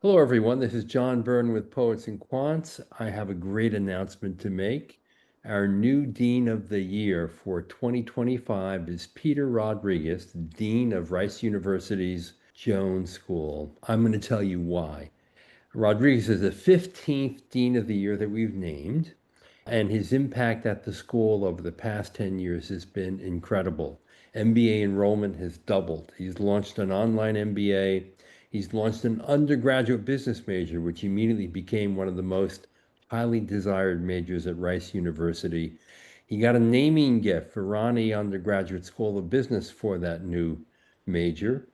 Hello, everyone. This is John Byrne with Poets and Quants. I have a great announcement to make. Our new Dean of the Year for 2025 is Peter Rodriguez, Dean of Rice University's Jones School. I'm going to tell you why. Rodriguez is the 15th Dean of the Year that we've named, and his impact at the school over the past 10 years has been incredible. MBA enrollment has doubled. He's launched an online MBA. He's launched an undergraduate business major, which immediately became one of the most highly desired majors at Rice University. He got a naming gift, Virani Undergraduate School of Business, for that new major.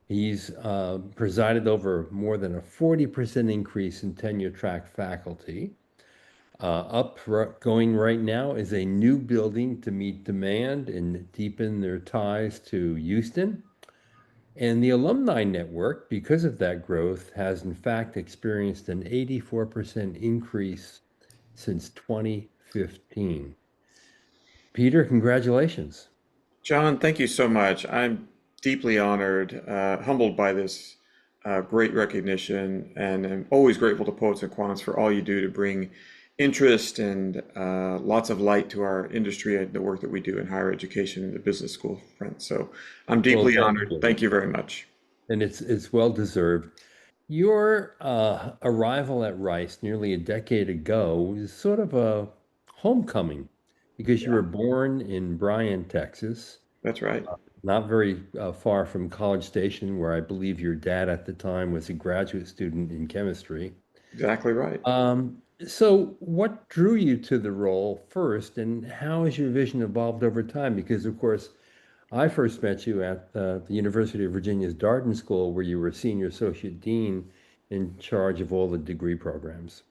He's presided over more than a 40% increase in tenure track faculty. Going right now is a new building to meet demand and deepen their ties to Houston. And the alumni network, because of that growth, has in fact experienced an 84% increase since 2015. Peter, congratulations. John, thank you so much. I'm deeply honored, humbled by this great recognition, and I'm always grateful to Poets and Quants for all you do to bring interest and lots of light to our industry and the work that we do in higher education and the business school front. So I'm Well, deeply thank honored. you. Thank you very much. And it's well deserved. Your arrival at Rice nearly a decade ago was sort of a homecoming because you were born in Bryan, Texas, That's right. not very far from College Station, where I believe your dad at the time was a graduate student in chemistry. Exactly right. So what drew you to the role first, and how has your vision evolved over time? Because, of course, I first met you at the University of Virginia's Darden School, where you were senior associate dean in charge of all the degree programs.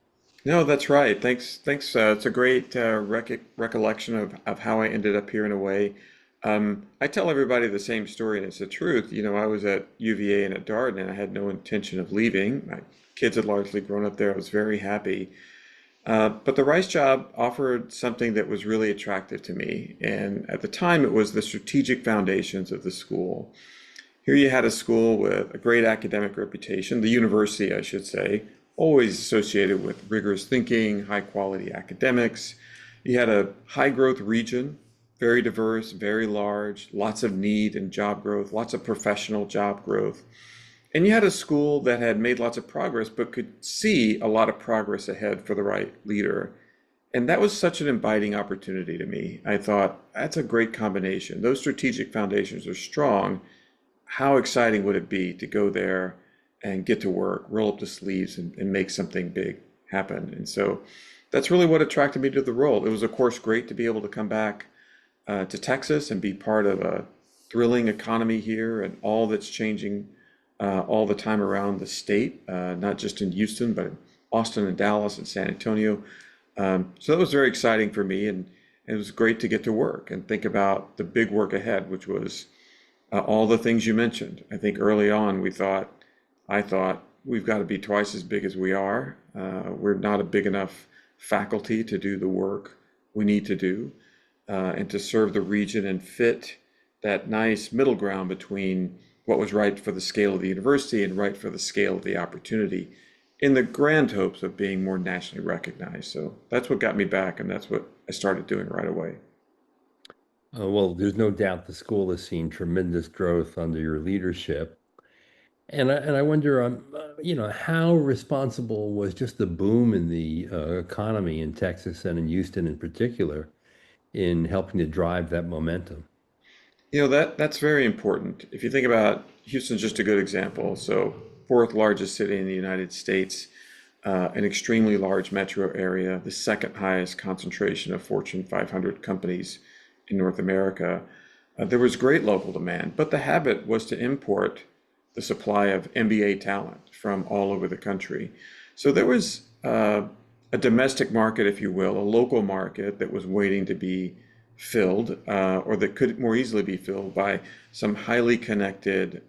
No, that's right. Thanks. Thanks. It's a great recollection of how I ended up here in a way. I tell everybody the same story, and it's the truth. You know, I was at UVA and at Darden, and I had no intention of leaving. My kids had largely grown up there. I was very happy. But the Rice job offered something that was really attractive to me. And at the time, it was the strategic foundations of the school. Here you had a school with a great academic reputation, the university, I should say, always associated with rigorous thinking, high quality academics. You had a high growth region, very diverse, very large, lots of need and job growth, lots of professional job growth. And you had a school that had made lots of progress, but could see a lot of progress ahead for the right leader. And that was such an inviting opportunity to me. I thought, that's a great combination. Those strategic foundations are strong. How exciting would it be to go there and get to work, roll up the sleeves, and make something big happen? And so that's really what attracted me to the role. It was, of course, great to be able to come back to Texas and be part of a thrilling economy here and all that's changing all the time around the state, not just in Houston, but in Austin and Dallas and San Antonio. So that was very exciting for me, and it was great to get to work and think about the big work ahead, which was all the things you mentioned. I think early on I thought, we've got to be twice as big as we are. We're not a big enough faculty to do the work we need to do and to serve the region and fit that nice middle ground between what was right for the scale of the university and right for the scale of the opportunity in the grand hopes of being more nationally recognized. So that's what got me back, and that's what I started doing right away. Well, there's no doubt the school has seen tremendous growth under your leadership. And I wonder, how responsible was just the boom in the economy in Texas and in Houston in particular in helping to drive that momentum? You know, that's very important. If you think about Houston's just a good example. So fourth largest city in the United States, an extremely large metro area, the second highest concentration of Fortune 500 companies in North America. There was great local demand, but the habit was to import the supply of MBA talent from all over the country. So there was a domestic market, if you will, a local market that was waiting to be filled, or that could more easily be filled by some highly connected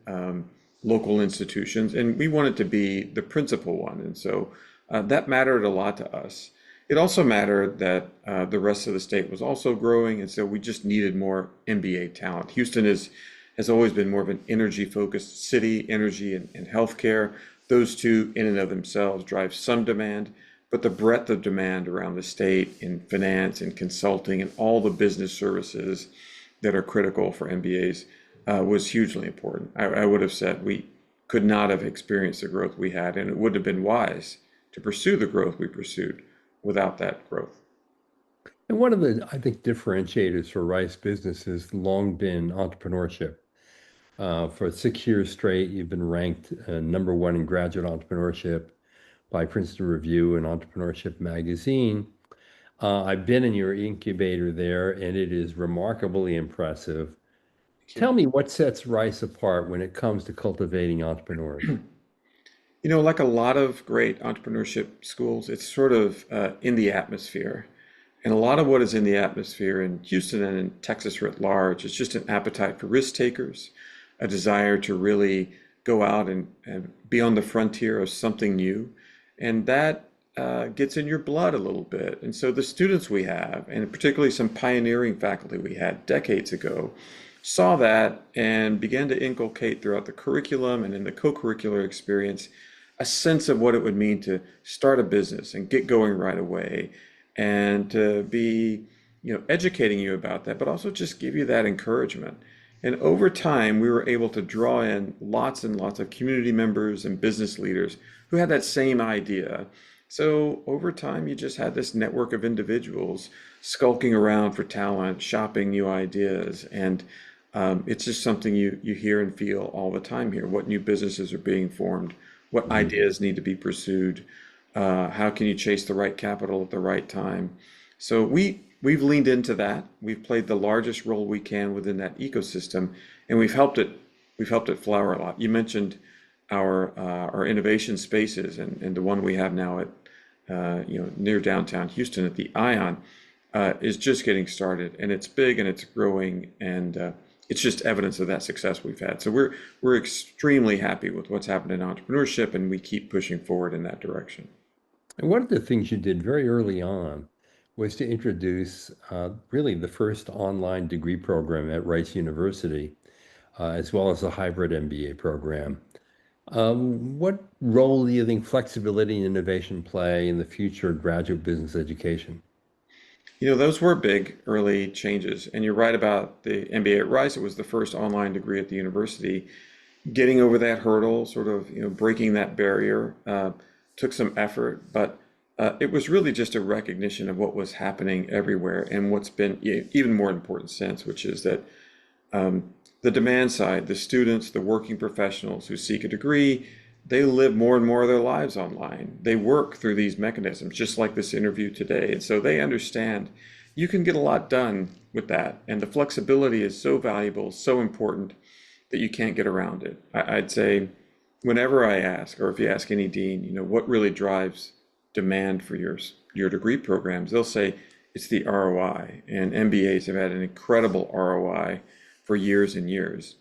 local institutions. And we wanted to be the principal one. And so that mattered a lot to us. It also mattered that the rest of the state was also growing. And so we just needed more MBA talent. Houston has always been more of an energy focused city, energy and healthcare. those two in and of themselves drive some demand, but the breadth of demand around the state in finance and consulting and all the business services that are critical for MBAs was hugely important. I would have said we could not have experienced the growth we had, and it would have been wise to pursue the growth we pursued without that growth. And one of the, I think, differentiators for Rice Business has long been entrepreneurship. For 6 years straight, you've been ranked number one in graduate entrepreneurship by Princeton Review and Entrepreneurship Magazine. I've been in your incubator there, and it is remarkably impressive. Tell me what sets Rice apart when it comes to cultivating entrepreneurs. You know, like a lot of great entrepreneurship schools, it's sort of in the atmosphere. And a lot of what is in the atmosphere in Houston and in Texas writ large is just an appetite for risk takers, a desire to really go out and be on the frontier of something new. And that gets in your blood a little bit. And so the students we have, and particularly some pioneering faculty we had decades ago, saw that and began to inculcate throughout the curriculum and in the co-curricular experience a sense of what it would mean to start a business and get going right away and to be, educating you about that, but also just give you that encouragement. And over time, we were able to draw in lots and lots of community members and business leaders who had that same idea. So over time, you just had this network of individuals skulking around for talent, shopping new ideas, and it's just something you hear and feel all the time here. What new businesses are being formed? What Mhm. ideas need to be pursued? How can you chase the right capital at the right time? So we've leaned into that. We've played the largest role we can within that ecosystem, and we've helped it flower a lot. You mentioned our innovation spaces, and the one we have now at near downtown Houston at the Ion is just getting started, and it's big and it's growing, and it's just evidence of that success we've had. So we're extremely happy with what's happened in entrepreneurship, and we keep pushing forward in that direction. And one of the things you did very early on was to introduce really the first online degree program at Rice University, as well as a hybrid MBA program. What role do you think flexibility and innovation play in the future of graduate business education? You know, those were big early changes, and you're right about the MBA at Rice. It was the first online degree at the university. Getting over that hurdle, sort of, breaking that barrier, took some effort, but it was really just a recognition of what was happening everywhere and what's been even more important since, which is that the demand side, the students, the working professionals who seek a degree, they live more and more of their lives online. They work through these mechanisms, just like this interview today. And so they understand you can get a lot done with that. And the flexibility is so valuable, so important that you can't get around it. I'd say whenever I ask, or if you ask any dean, what really drives demand for your degree programs, they'll say it's the ROI. And MBAs have had an incredible ROI for years and years.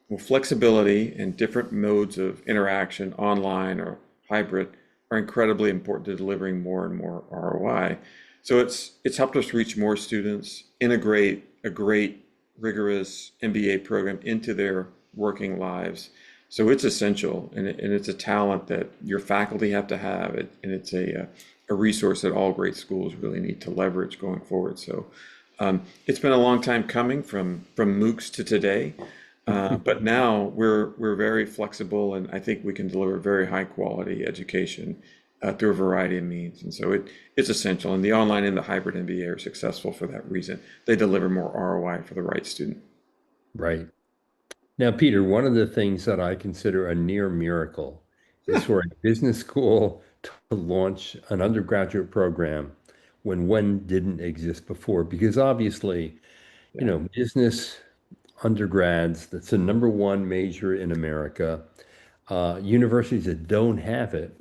Well, flexibility and different modes of interaction, online or hybrid, are incredibly important to delivering more and more ROI. So it's helped us reach more students, integrate a great, rigorous MBA program into their working lives. So it's essential, and it's a talent that your faculty have to have, and it's a resource that all great schools really need to leverage going forward. So it's been a long time coming from MOOCs to today, but now we're very flexible, and I think we can deliver very high quality education through a variety of means. And so it's essential. And the online and the hybrid MBA are successful for that reason. They deliver more ROI for the right student. Right. Now, Peter, one of the things that I consider a near miracle is for a business school to launch an undergraduate program when one didn't exist before. Because obviously, Yeah. business undergrads, that's the number one major in America. Universities that don't have it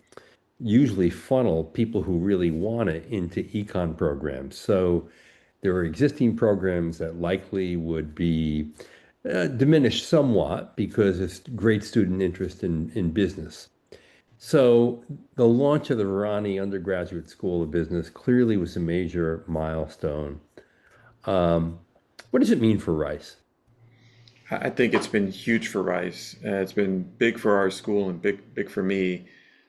usually funnel people who really want it into econ programs. So there are existing programs that likely would be diminished somewhat because it's great student interest in business. So the launch of the Virani Undergraduate School of Business clearly was a major milestone. Um, what does it mean for Rice? I think it's been huge for Rice. It's been big for our school and big for me.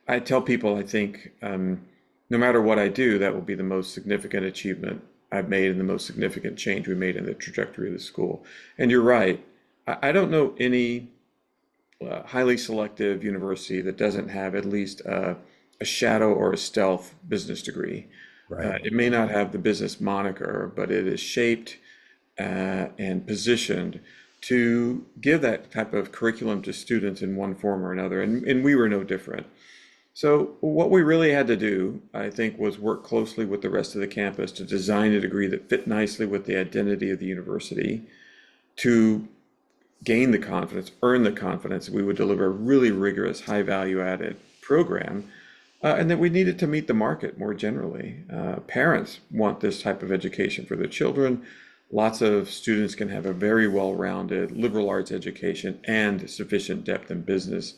I tell people, I think no matter what I do, that will be the most significant achievement I've made and the most significant change we made in the trajectory of the school. And you're right. I don't know any highly selective university that doesn't have at least a shadow or a stealth business degree. Right. It may not have the business moniker, but it is shaped and positioned to give that type of curriculum to students in one form or another. And we were no different. So what we really had to do, I think, was work closely with the rest of the campus to design a degree that fit nicely with the identity of the university, to gain the confidence, earn the confidence that we would deliver a really rigorous, high value added program, and that we needed to meet the market more generally. Parents want this type of education for their children. Lots of students can have a very well-rounded liberal arts education and sufficient depth in business.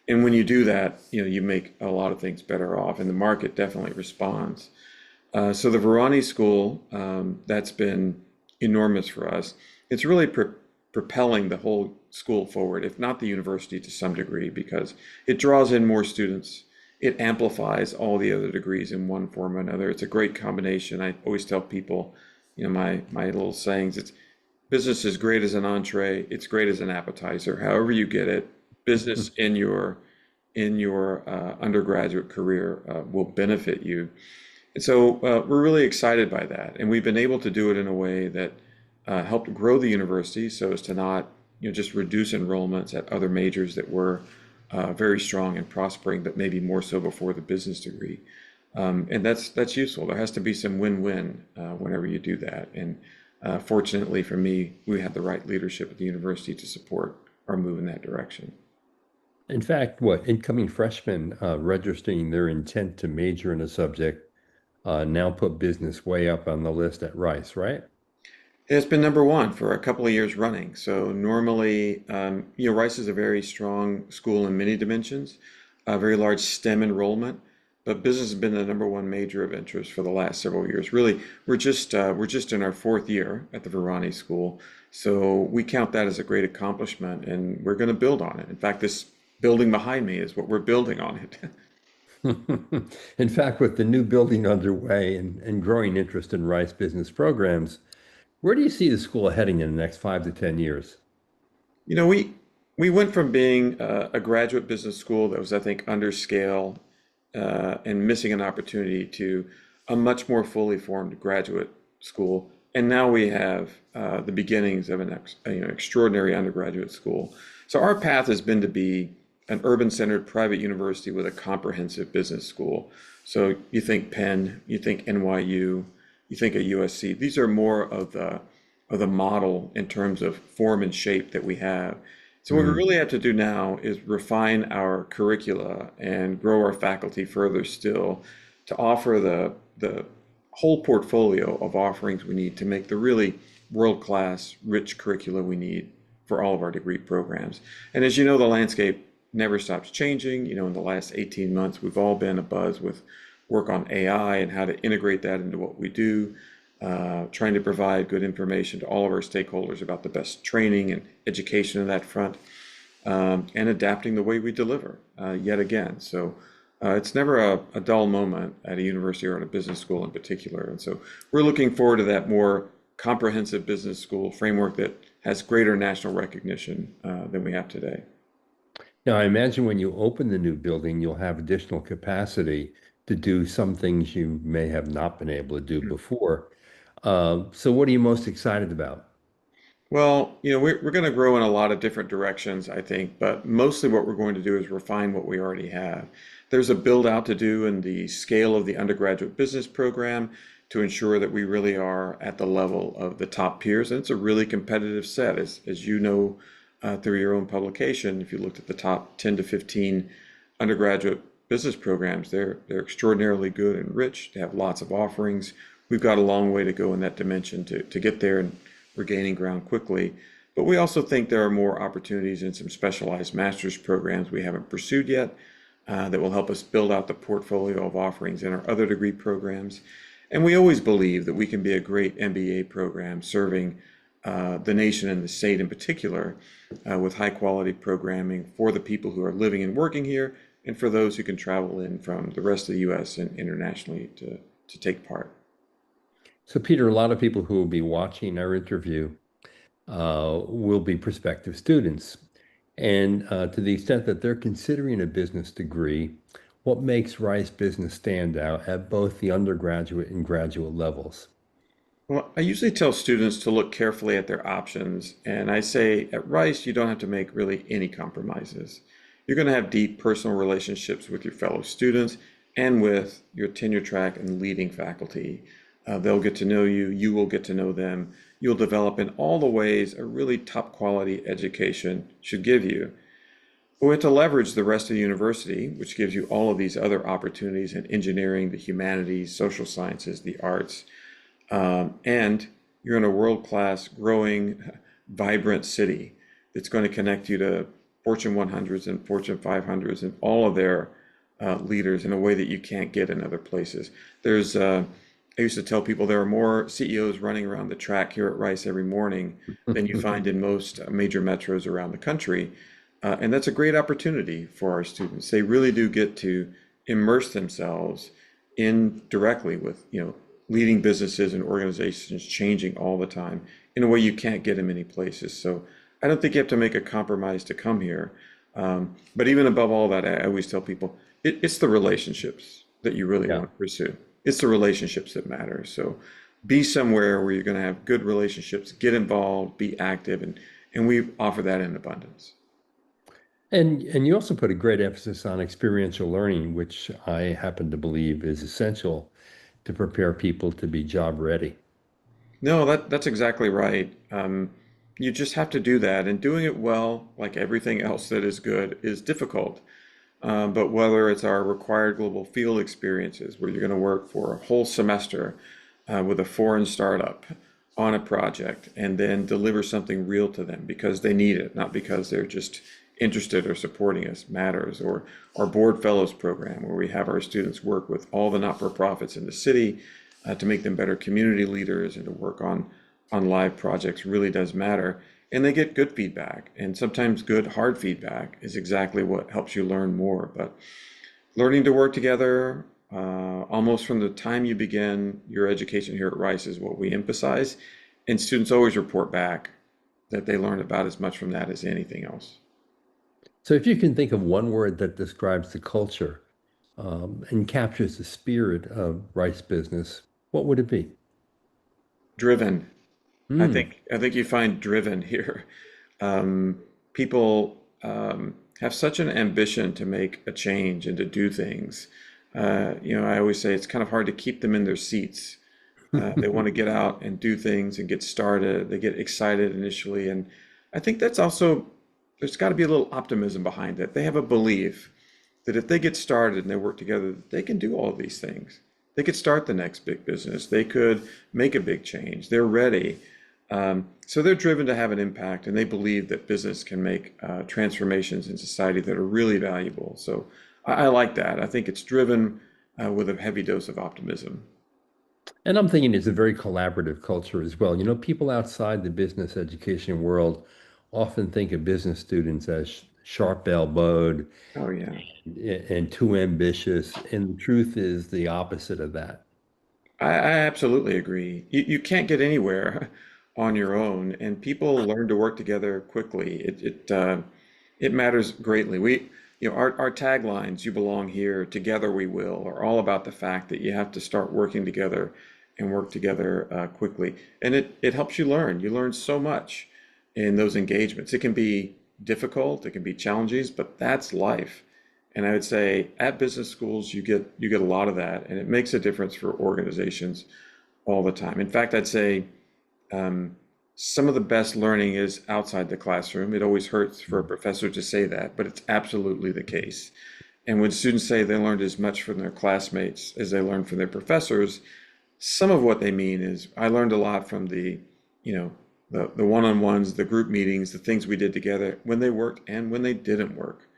And when you do that, you make a lot of things better off, and the market definitely responds. So the Virani School, that's been enormous for us. It's really propelling the whole school forward, if not the university to some degree, because it draws in more students. It amplifies all the other degrees in one form or another. It's a great combination. I always tell people, my little sayings, it's business is great as an entree, it's great as an appetizer. However you get it, business in your undergraduate career will benefit you. And so we're really excited by that. And we've been able to do it in a way that helped grow the university so as to not just reduce enrollments at other majors that were very strong and prospering, but maybe more so before the business degree. And that's useful. There has to be some win-win whenever you do that. And fortunately for me, we had the right leadership at the university to support our move in that direction. In fact, what incoming freshmen registering their intent to major in a subject now put business way up on the list at Rice, right? It's been number one for a couple of years running. So normally, Rice is a very strong school in many dimensions, a very large STEM enrollment, but business has been the number one major of interest for the last several years. Really, we're just in our fourth year at the Virani School, so we count that as a great accomplishment, and we're going to build on it. In fact, this building behind me is what we're building on it. In fact, with the new building underway and growing interest in Rice business programs, where do you see the school heading in the next 5 to 10 years? You know, we went from being a graduate business school that was, I think, under scale and missing an opportunity to a much more fully formed graduate school, and now we have the beginnings of an extraordinary undergraduate school. So our path has been to be an urban-centered private university with a comprehensive business school. So you think Penn, you think NYU, you think of USC. These are more of the model in terms of form and shape that we have. So what we Mm. really have to do now is refine our curricula and grow our faculty further still to offer the whole portfolio of offerings we need to make the really world-class, rich curricula we need for all of our degree programs. And as you know, the landscape never stops changing. In the last 18 months, we've all been abuzz with work on AI and how to integrate that into what we do, trying to provide good information to all of our stakeholders about the best training and education on that front, and adapting the way we deliver yet again. So it's never a dull moment at a university or at a business school in particular. And so we're looking forward to that more comprehensive business school framework that has greater national recognition than we have today. Now, I imagine when you open the new building, you'll have additional capacity to do some things you may have not been able to do before. So what are you most excited about? Well, we're going to grow in a lot of different directions, I think, but mostly what we're going to do is refine what we already have. There's a build out to do in the scale of the undergraduate business program to ensure that we really are at the level of the top peers. And it's a really competitive set, as you know, through your own publication. If you looked at the top 10 to 15 undergraduate business programs, they're extraordinarily good and rich. They have lots of offerings. We've got a long way to go in that dimension to get there, and we're gaining ground quickly. But we also think there are more opportunities in some specialized master's programs we haven't pursued yet that will help us build out the portfolio of offerings in our other degree programs. And we always believe that we can be a great MBA program serving the nation and the state in particular with high quality programming for the people who are living and working here, and for those who can travel in from the rest of the US and internationally to take part. So, Peter, a lot of people who will be watching our interview will be prospective students. And to the extent that they're considering a business degree, what makes Rice Business stand out at both the undergraduate and graduate levels? Well, I usually tell students to look carefully at their options, and I say at Rice, you don't have to make really any compromises. You're going to have deep personal relationships with your fellow students and with your tenure track and leading faculty. They'll get to know you, you will get to know them. You'll develop in all the ways a really top quality education should give you. We have to leverage the rest of the university, which gives you all of these other opportunities in engineering, the humanities, social sciences, the arts. And you're in a world-class, growing, vibrant city that's going to connect you to Fortune 100s and Fortune 500s and all of their leaders in a way that you can't get in other places. I used to tell people there are more CEOs running around the track here at Rice every morning than you find in most major metros around the country. And that's a great opportunity for our students. They really do get to immerse themselves in directly with, leading businesses and organizations changing all the time in a way you can't get in many places. So I don't think you have to make a compromise to come here. But even above all that, I always tell people it's the relationships that you really Yeah. want to pursue. It's the relationships that matter. So be somewhere where you're going to have good relationships, get involved, be active, and we offer that in abundance. And you also put a great emphasis on experiential learning, which I happen to believe is essential to prepare people to be job ready. No, that's exactly right. You just have to do that, and doing it well, like everything else that is good, is difficult. But whether it's our required global field experiences, where you're going to work for a whole semester with a foreign startup on a project and then deliver something real to them because they need it, not because they're just interested or supporting us, matters. Or our Board Fellows program, where we have our students work with all the not-for-profits in the city to make them better community leaders and to work on live projects really does matter. And they get good feedback, and sometimes good hard feedback is exactly what helps you learn more. But learning to work together almost from the time you begin your education here at Rice is what we emphasize. And students always report back that they learn about as much from that as anything else. So if you can think of one word that describes the culture and captures the spirit of Rice Business, what would it be? Driven. I Hmm. think I think you find driven here. People have such an ambition to make a change and to do things. I always say it's kind of hard to keep them in their seats. They want to get out and do things and get started. They get excited initially, and I think that's also there's got to be a little optimism behind it. They have a belief that if they get started and they work together, they can do all of these things. They could start the next big business. They could make a big change. They're ready. So they're driven to have an impact, and they believe that business can make transformations in society that are really valuable. So I like that. I think it's driven with a heavy dose of optimism. And I'm thinking it's a very collaborative culture as well. People outside the business education world often think of business students as sharp-elbowed Oh yeah, and too ambitious. And the truth is the opposite of that. I absolutely agree. You can't get anywhere on your own, and people learn to work together quickly. It matters greatly. Our taglines, "You belong here, together we will," are all about the fact that you have to start working together and work together quickly. And it helps you learn. You learn so much in those engagements. It can be difficult, it can be challenging, but that's life. And I would say at business schools, you get a lot of that, and it makes a difference for organizations all the time. In fact, I'd say um, some of the best learning is outside the classroom. It always hurts for a professor to say that, but it's absolutely the case. And when students say they learned as much from their classmates as they learned from their professors, some of what they mean is I learned a lot from you know, the one-on-ones, the group meetings, the things we did together when they worked and when they didn't work.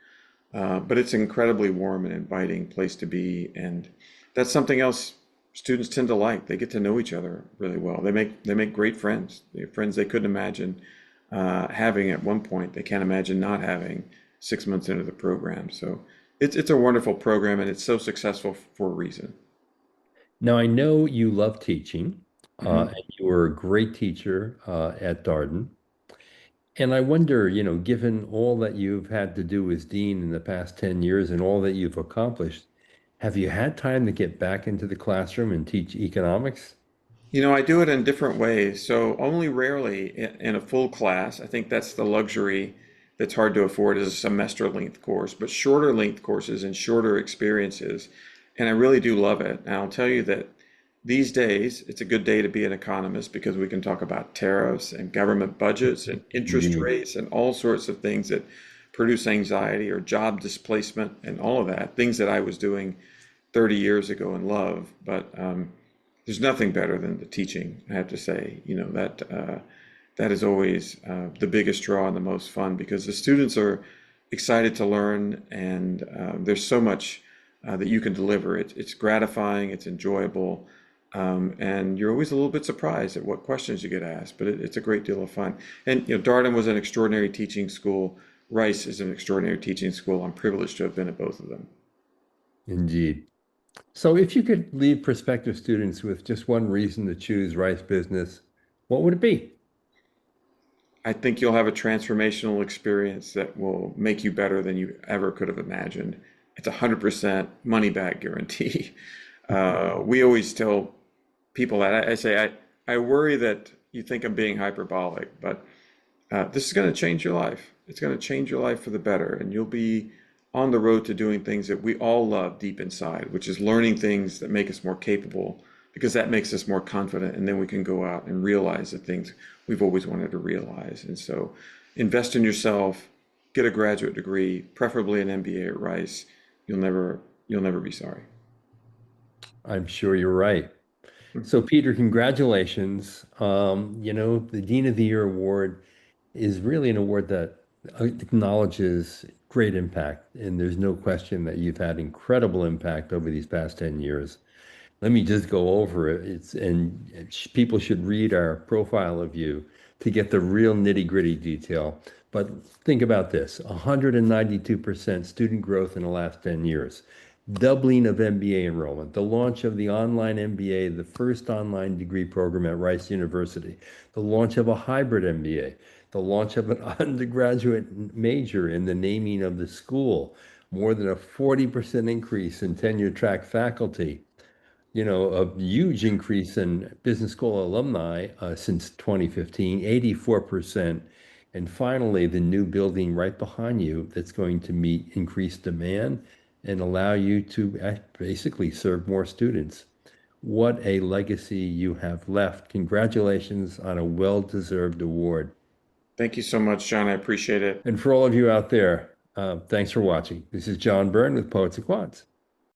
But it's an incredibly warm and inviting place to be, and that's something else students tend to like. They get to know each other really well. They make great friends. They have friends they couldn't imagine having at one point. They can't imagine not having 6 months into the program. So It's a wonderful program and it's so successful for a reason. Now, I know you love teaching, Mhm. and you were a great teacher at Darden. And I wonder, given all that you've had to do as dean in the past 10 years and all that you've accomplished, have you had time to get back into the classroom and teach economics? I do it in different ways. So only rarely in a full class. I think that's the luxury that's hard to afford as a semester length course, but shorter length courses and shorter experiences. And I really do love it. And I'll tell you that these days, it's a good day to be an economist because we can talk about tariffs and government budgets and interest Indeed. rates and all sorts of things that produce anxiety or job displacement and all of that, things that I was doing 30 years ago and love. But there's nothing better than the teaching, I have to say. That is always the biggest draw and the most fun because the students are excited to learn, and there's so much that you can deliver. It's gratifying, it's enjoyable, and you're always a little bit surprised at what questions you get asked. But it's a great deal of fun. And Darden was an extraordinary teaching school. Rice is an extraordinary teaching school. I'm privileged to have been at both of them. Indeed. So, if you could leave prospective students with just one reason to choose Rice Business, what would it be? I think you'll have a transformational experience that will make you better than you ever could have imagined. It's 100% money back guarantee. We always tell people that. I say, I worry that you think I'm being hyperbolic, but this is going to change your life. It's going to change your life for the better, and you'll be on the road to doing things that we all love deep inside, which is learning things that make us more capable, because that makes us more confident, and then we can go out and realize the things we've always wanted to realize. And so, invest in yourself, get a graduate degree, preferably an MBA at Rice. You'll never you'll never be sorry. I'm sure you're right. So, Peter, congratulations. The Dean of the Year award is really an award that acknowledges great impact. And there's no question that you've had incredible impact over these past 10 years. Let me just go over it. People should read our profile of you to get the real nitty-gritty detail. But think about this, 192% student growth in the last 10 years, doubling of MBA enrollment, the launch of the online MBA, the first online degree program at Rice University, the launch of a hybrid MBA, the launch of an undergraduate major in the naming of the school, more than a 40% increase in tenure track faculty, a huge increase in business school alumni since 2015, 84%. And finally, the new building right behind you that's going to meet increased demand and allow you to basically serve more students. What a legacy you have left. Congratulations on a well-deserved award. Thank you so much, John. I appreciate it. And for all of you out there, thanks for watching. This is John Byrne with Poets and Quants.